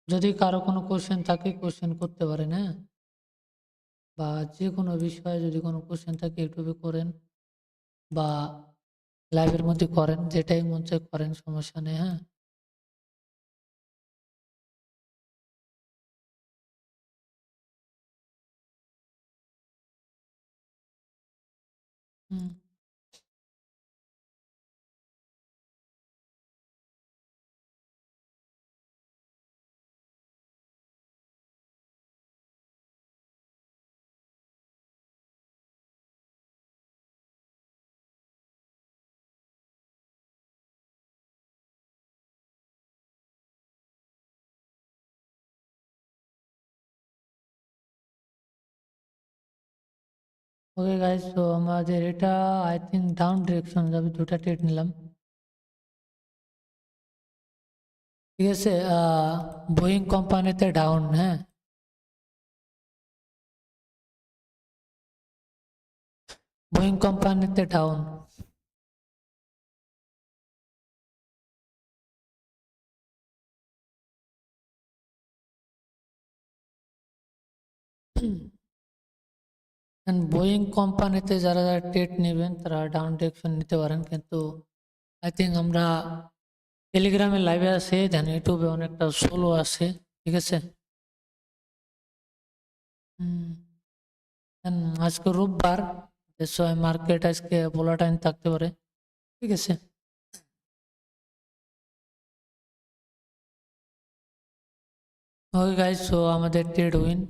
যদি কারো কোনো কোশ্চেন থাকে কোশ্চেন করতে পারেন, হ্যাঁ? বা যে কোনো বিষয়ে যদি কোনো কোশ্চেন থাকে ইউটিউবে করেন বা লাইভের মধ্যে করেন, যেটাই মন চায় করেন, সমস্যা নেই, হ্যাঁ? হুম। ওকে গাইস, তো আমাদের এটা আই থিঙ্ক ডাউন ডিরেকশন যাবে, দুটা ট্রেড নিলাম, ঠিক আছে। বোয়িং কোম্পানিতে ডাউন, হ্যাঁ, বোয়িং কোম্পানিতে ডাউন। বোয়িং কোম্পানিতে যারা যারা ট্রেড নেবেন তারা ডাউন ডিরেকশন নিতে পারেন, কিন্তু আই থিঙ্ক আমরা টেলিগ্রামে লাইভে আছে, দেন ইউটিউবে অনেকটা সোলো আছে, ঠিক আছে। আজকে রোববার, মার্কেট আজকে ভোলাটাইল থাকতে পারে, ঠিক আছে। ওকে গাইস, সো আমাদের ট্রেড উইন।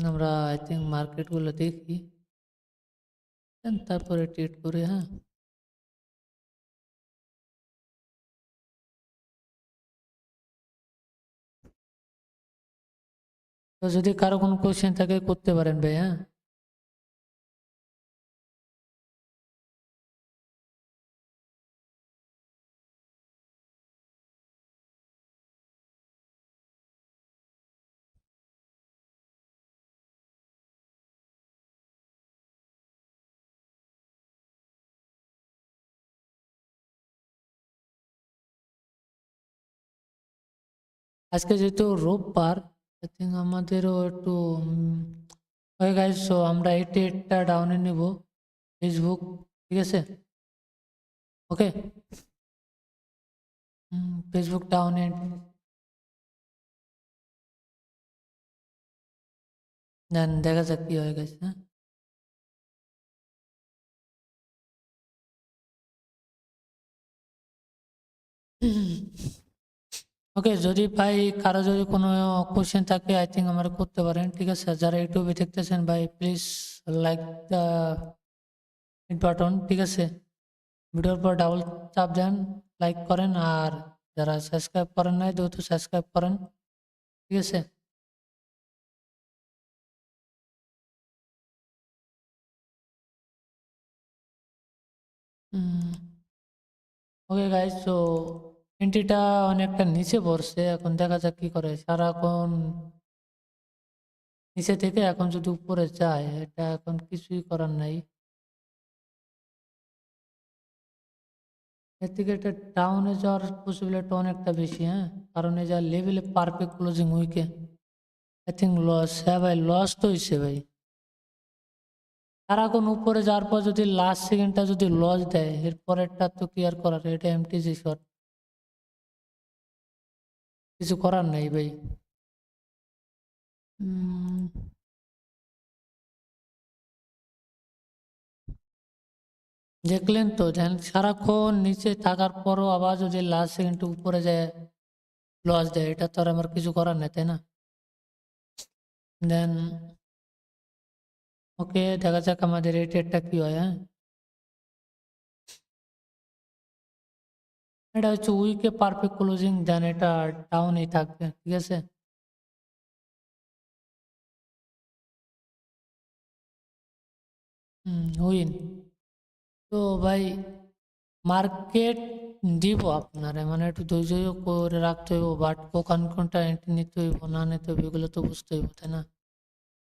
আমরা আই থিঙ্ক মার্কেটগুলো দেখি, তারপরে ট্রেড করি, হ্যাঁ। তো যদি কারো কোনো কোশ্চেন থাকে করতে পারেন ভাই, হ্যাঁ। আজকে যেহেতু রোববার, আই থিঙ্ক আমাদেরও একটু ওকে গাইস, সো আমরা 88টা ডাউনে নিব ফেসবুক, ঠিক আছে। ওকে, ফেসবুক ডাউনে, দেন দেখা যাক কি হয়ে গেছে, হ্যাঁ। ওকে, যদি ভাই কারো যদি কোনো কোশ্চেন থাকে আই থিঙ্ক আমরা করতে পারেন, ঠিক আছে। যারা ইউটিউবে দেখতেছেন ভাই প্লিজ লাইক দ্য বাটন, ঠিক আছে। ভিডিওর পর ডাবল চাপ দেন, লাইক করেন, আর যারা সাবস্ক্রাইব করেন নাই দ্রুত সাবস্ক্রাইব করেন, ঠিক আছে। ওকে গাইস, তো এন্ট্রিটা অনেকটা নিচে পড়ছে, এখন দেখা যাক কি করে। সারাক্ষণ নিচে থেকে এখন যদি উপরে যায়, এটা এখন কিছুই করার নাই। এর থেকে এটা ডাউনে যাওয়ার পসিবিলিটি অনেকটা বেশি, হ্যাঁ। কারণ এই যা লেভেলে পারফেক্ট ক্লোজিং উইকে আই থিঙ্ক লস, হ্যাঁ ভাই, লস তো হয়েছে ভাই। সারাক্ষণ উপরে যাওয়ার পর যদি লাস্ট সেকেন্ডটা যদি লস দেয়, এর পরেরটা তো কি আর করার, এটা এমটিজি শট, কিছু করার নাই ভাই। উম, দেখলেন তো, সারাক্ষণ নিচে থাকার পরও আবার যদি লাস্ট সেকেন্ডে উপরে যায় লস দেয়, এটা তো আর আমার কিছু করার নেই, তাই না? দেন ওকে, দেখা যাক আমাদের এই ট্রেডটা কি হয়, হ্যাঁ। এটা হচ্ছে উইকে পারফেক্ট ক্লোজিং, দেন এটা ডাউনই থাকবে, ঠিক আছে। উইন। তো ভাই মার্কেট দিব আপনার, মানে একটু ধৈর্য করে রাখতে হইব, বাট কখন কোনটা এন্ট্রি নিতে হইব না নিতে হইব এগুলো তো বুঝতে হইব, তাই না?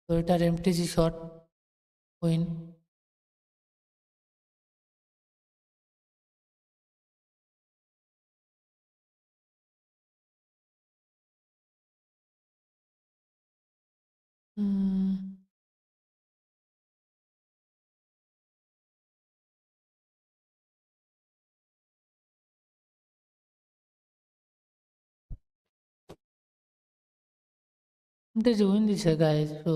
তো এটার এমটিজি শর্ট, উইন। যে উইন দিছে গাইজ, তো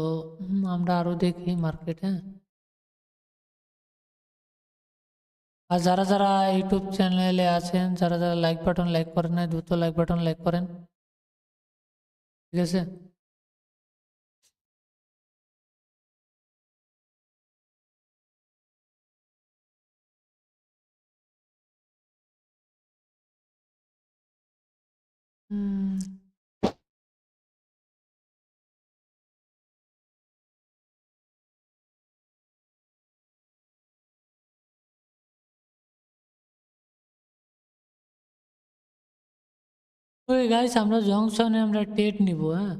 আমরা আরো দেখি মার্কেটে। আর যারা যারা ইউটিউব চ্যানেলে আছেন, যারা যারা লাইক বাটন লাইক করেন না, দ্রুত লাইক বাটন লাইক করেন, ঠিক আছে। ওই গাইস, আমরা জংশনে আমরা টেট নিব, হ্যাঁ।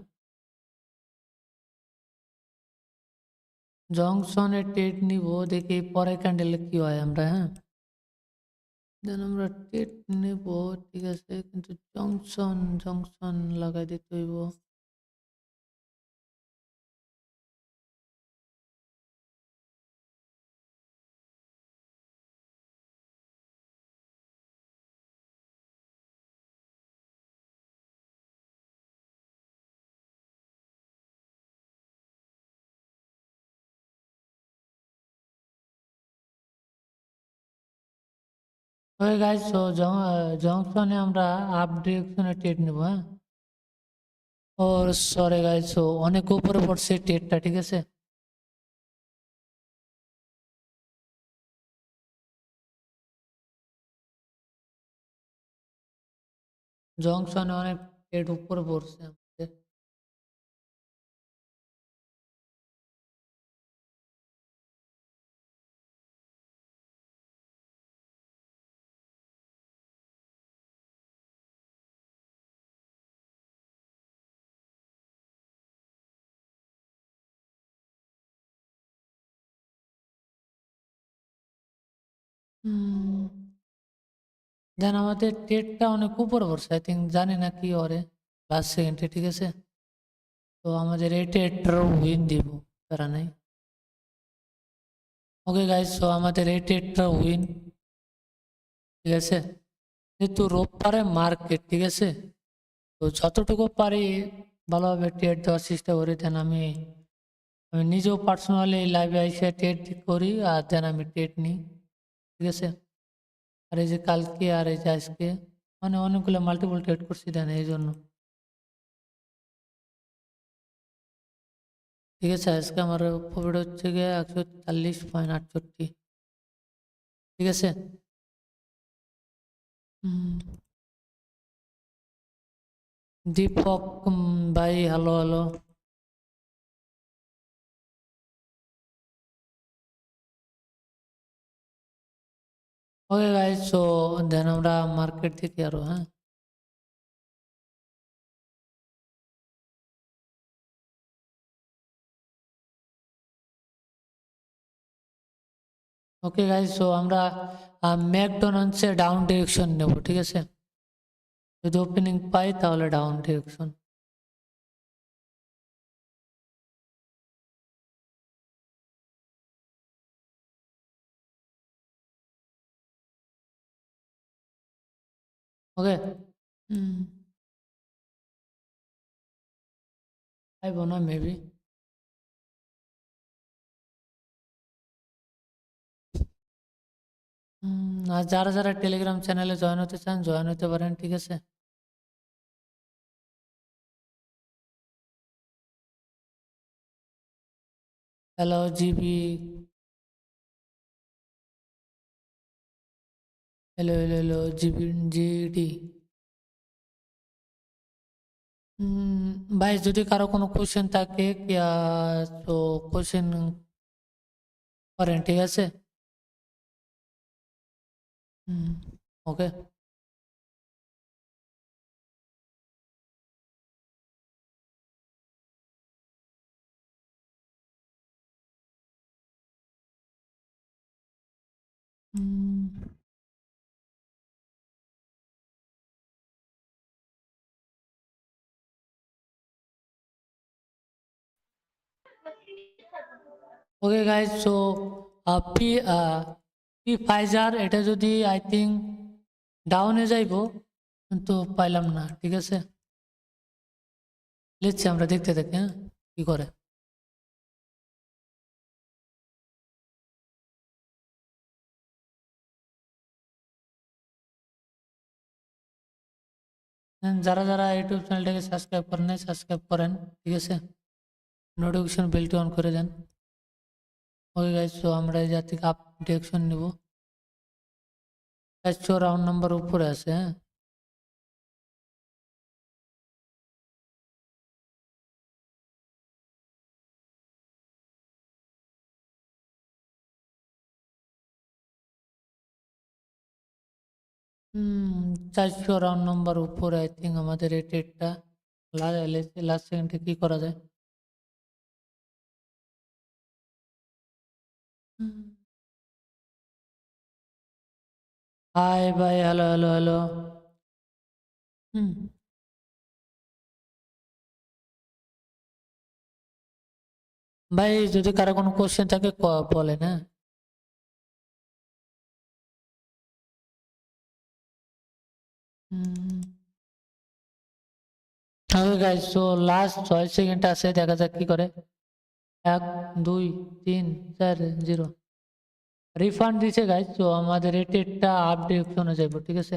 জংশনে টেট নিব, দেখি পরে ক্যান্ডেলে কি হয় আমরা, হ্যাঁ। দেন আমরা টেট নেব, ঠিক আছে, কিন্তু জংশন জংশন লাগাই দিতে হইব। ওই গাইস, তো জংশনে আমরা আপ ডিরেকশনে টেট নেব, হ্যাঁ। ওর সরি গাইস, তো অনেক উপরে পড়ছে টেটটা, ঠিক আছে। জংশনে অনেক টেট উপরে পড়ছে আমাদের। দেন আমাদের টেটটা অনেক উপরে পড়ছে, আই থিঙ্ক, জানি না কি ওরে লাস্ট সেকেন্ডে, ঠিক আছে। তো আমাদের এই টেটটার উইন দিব, তারা নাই। ওকে গাইস, তো আমাদের এই টেটটা উইন, ঠিক আছে। যেহেতু রোববারে মার্কেট, ঠিক আছে, তো যতটুকু পারি ভালোভাবে টেট দেওয়ার চেষ্টা করি। দেন আমি আমি নিজেও পার্সোনালি লাইভে এসে টেট করি, আর দেন আমি টেট নিই, ঠিক আছে। আর এই যে কালকে আর এই যে আজকে, মানে অনেকগুলো মাল্টিপল টেট করছি, দেন এই জন্য, ঠিক আছে। আজকে আমার প্রফিট হচ্ছে গিয়ে 140.68, ঠিক আছে। হুম, দীপক ভাই, hello hello. Okay guys, so then আমরা মার্কেট থেকে আরো, হ্যাঁ। ওকে গাইজ, সো আমরা ম্যাকডোনাল্ডসে ডাউন ডিরেকশন নেব, ঠিক আছে। যদি ওপেনিং পাই তাহলে ডাউন ডিরেকশন। ওকে। হুম, পাইব না মেবি। আর যারা যারা টেলিগ্রাম চ্যানেলে জয়েন হতে চান জয়েন হতে পারেন, ঠিক আছে। Hello GB, hello hello hello GB, GD. ভাই, যদি কারো কোনো কোশ্চেন থাকে তো কোশ্চেন করেন, ঠিক আছে। Okay. Okay guys, so P P Pfizer এটা যদি আই থিঙ্ক ডাউনে যাইব, কিন্তু পাইলাম না। ঠিক আছে, লিখছি, আমরা দেখতে থাকি হ্যাঁ কি করে। যারা যারা ইউটিউব চ্যানেলটাকে সাবস্ক্রাইব করেন নাই, সাবস্ক্রাইব করেন। ঠিক আছে, নোটিফিকেশন বেলটি অন করে দেন। ওকে গাইজ, সো আমরা এই জায়গা থেকে আপ ডিরেকশন নিব। গাইজ, সো রাউন্ড নাম্বার উপরে আছে হ্যাঁ। হুম, 400 রাউন্ড নাম্বার উপরে আই থিঙ্ক আমাদের এই ট্রেডটা। লাস্ট সেকেন্ডে কি করা যায়? হাই ভাই, হ্যালো হ্যালো হ্যালো। হুম, ভাই যদি কারো কোনো কোশ্চেন থাকে বলেন হ্যাঁ। Okay guys, so last 6 second আছে, দেখা যাক কি করে। 1 2 3 4 0 রিফান্ড দিছে গাইস। তো আমাদের এই ট্রেডটা আপ ডিরেকশনে যাইব। ঠিক আছে,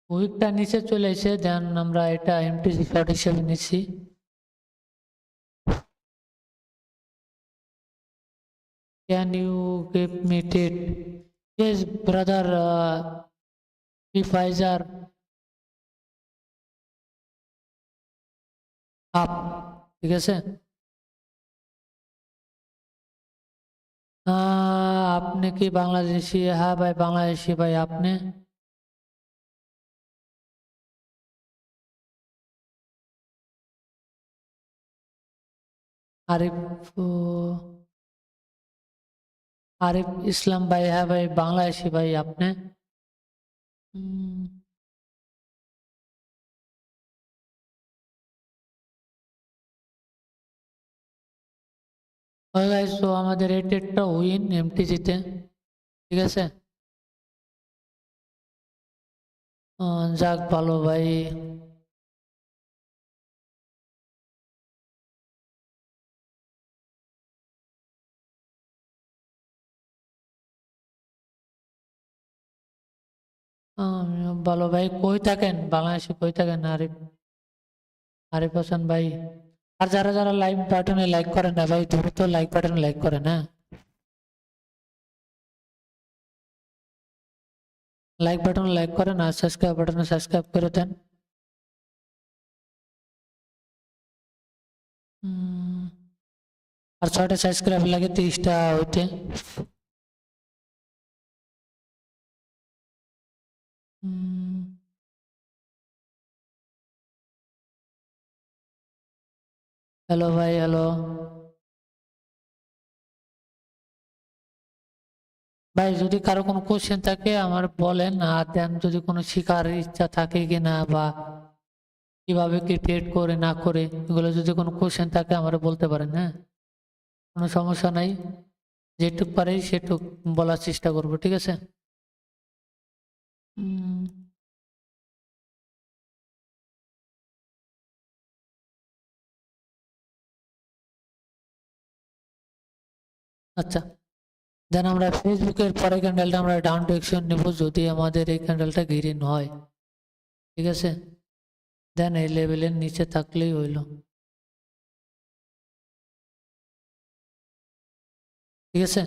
উইকটা নিচে চলে এসে দেন আমরা এটা এমটিসি শর্ট হিসেবে নিচ্ছি। Can you give me it? Yes, brother. Pfizer up. ঠিক আছে, আপনি কি বাংলাদেশি? হ্যাঁ ভাই, বাংলাদেশি ভাই। আপনি? আরিফ আরিফ ইসলাম ভাই। হ্যাঁ ভাই, বাংলাদেশি ভাই। আপনি? তো আমাদের এই ট্রেডটা উইন এমটিজিতে। ঠিক আছে, যাক ভালো ভাই। ভালো ভাই, কই থাকেন? বাংলাদেশে কই থাকেন আরিফ? আরিফ হাসান ভাই। আর যারা যারা লাইক বাটনে লাইক করেন না ভাই, দ্রুত লাইক বাটনে লাইক করেন হ্যাঁ। লাইক বাটনে লাইক করেন আর সাবস্ক্রাইব বাটনে সাবস্ক্রাইব করে দেন। আর 6টা সাবস্ক্রাইব লাগে 30টা হইতে। হ্যালো ভাই, হ্যালো ভাই। যদি কারো কোনো কোশ্চেন থাকে আমার বলেন, আর দেন যদি কোনো শিখার ইচ্ছা থাকে কিনা, বা কিভাবে কি ট্রেড করে না করে, এগুলো যদি কোনো কোশ্চেন থাকে আমার বলতে পারেন হ্যাঁ। কোনো সমস্যা নাই, যেটুক পারি সেটুক বলার চেষ্টা করবো। ঠিক আছে। আচ্ছা, দেন আমরা ফেসবুকের পরে ক্যান্ডেলটা আমরা ডাউন ডিরেকশন নেব, যদি আমাদের এই ক্যান্ডেলটা গ্রিন হয়। ঠিক আছে, দেন এই লেভেলের নিচে থাকলেই হইল। ঠিক আছে।